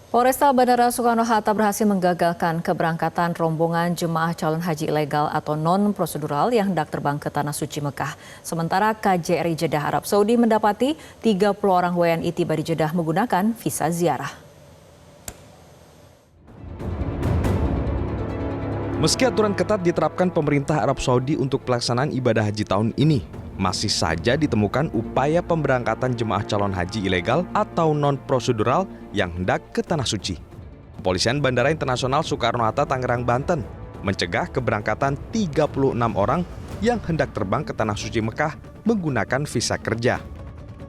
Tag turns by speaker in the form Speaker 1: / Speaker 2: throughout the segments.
Speaker 1: Polresta Bandara Soekarno-Hatta berhasil menggagalkan keberangkatan rombongan jemaah calon haji ilegal atau non-prosedural yang hendak terbang ke Tanah Suci Mekah. Sementara KJRI Jeddah Arab Saudi mendapati 30 orang WNI tiba di Jeddah menggunakan visa ziarah.
Speaker 2: Meski aturan ketat diterapkan pemerintah Arab Saudi untuk pelaksanaan ibadah haji tahun ini, masih saja ditemukan upaya pemberangkatan jemaah calon haji ilegal atau non-prosedural yang hendak ke Tanah Suci. Kepolisian Bandara Internasional Soekarno-Hatta, Tangerang, Banten mencegah keberangkatan 36 orang yang hendak terbang ke Tanah Suci Mekah menggunakan visa kerja.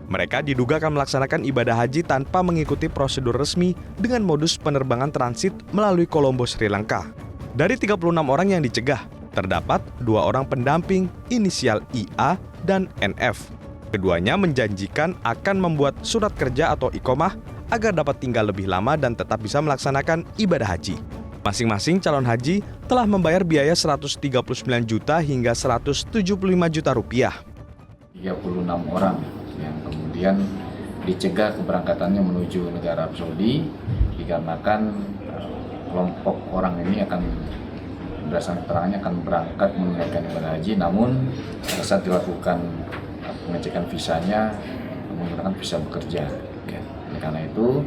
Speaker 2: Mereka diduga akan melaksanakan ibadah haji tanpa mengikuti prosedur resmi dengan modus penerbangan transit melalui Kolombo, Sri Lanka. Dari 36 orang yang dicegah, terdapat 2 orang pendamping inisial IA dan NF. Keduanya menjanjikan akan membuat surat kerja atau iqomah agar dapat tinggal lebih lama dan tetap bisa melaksanakan ibadah haji. Masing-masing calon haji telah membayar biaya 139 juta hingga 175 juta rupiah.
Speaker 3: 36 orang yang kemudian dicegah keberangkatannya menuju negara Arab Saudi dikarenakan kelompok orang ini akan berdasarkan keterangannya akan berangkat menunaikan ibadah haji, namun saat dilakukan pengecekan visanya menggunakan visa bekerja. Oleh karena itu,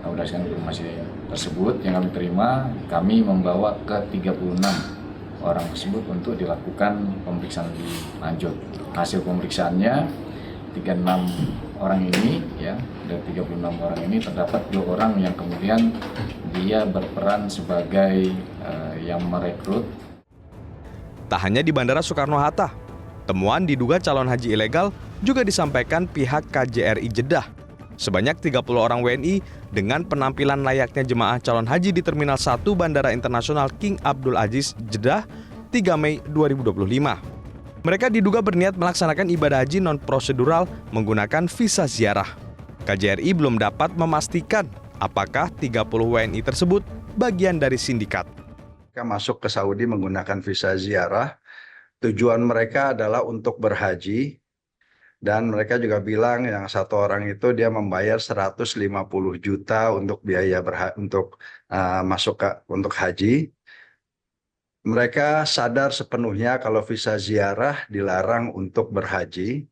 Speaker 3: berdasarkan informasi tersebut yang kami terima, kami membawa ke 36 orang tersebut untuk dilakukan pemeriksaan lebih lanjut. Hasil pemeriksaannya 36 orang ini, ya, dari 36 orang ini terdapat 2 orang yang kemudian dia berperan sebagai yang merekrut.
Speaker 2: Tak hanya di Bandara Soekarno-Hatta, temuan diduga calon haji ilegal juga disampaikan pihak KJRI Jeddah. Sebanyak 30 orang WNI dengan penampilan layaknya jemaah calon haji di Terminal 1 Bandara Internasional King Abdul Aziz, Jeddah, 3 Mei 2025. Mereka diduga berniat melaksanakan ibadah haji non-prosedural menggunakan visa ziarah. KJRI belum dapat memastikan apakah 30 WNI tersebut bagian dari sindikat.
Speaker 4: Mereka masuk ke Saudi menggunakan visa ziarah. Tujuan mereka adalah untuk berhaji. Dan mereka juga bilang yang satu orang itu dia membayar 150 juta untuk biaya masuk untuk haji. Mereka sadar sepenuhnya kalau visa ziarah dilarang untuk berhaji.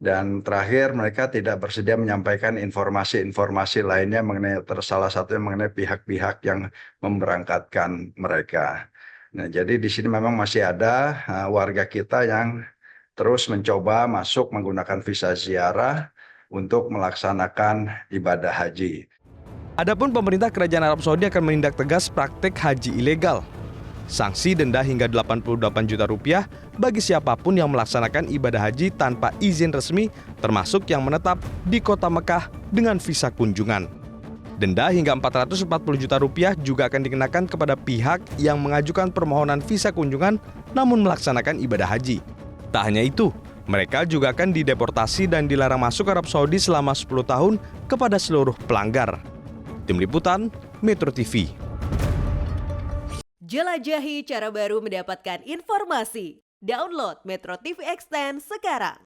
Speaker 4: Dan terakhir mereka tidak bersedia menyampaikan informasi-informasi lainnya mengenai salah satunya mengenai pihak-pihak yang memberangkatkan mereka. Nah, jadi di sini memang masih ada warga kita yang terus mencoba masuk menggunakan visa ziarah untuk melaksanakan ibadah haji.
Speaker 2: Adapun pemerintah Kerajaan Arab Saudi akan menindak tegas praktek haji ilegal. Sanksi denda hingga 88 juta rupiah bagi siapapun yang melaksanakan ibadah haji tanpa izin resmi, termasuk yang menetap di kota Mekah dengan visa kunjungan. Denda hingga 440 juta rupiah juga akan dikenakan kepada pihak yang mengajukan permohonan visa kunjungan namun melaksanakan ibadah haji. Tak hanya itu, mereka juga akan dideportasi dan dilarang masuk Arab Saudi selama 10 tahun kepada seluruh pelanggar. Tim Liputan, Metro TV.
Speaker 5: Jelajahi cara baru mendapatkan informasi. Download Metro TV Extend sekarang.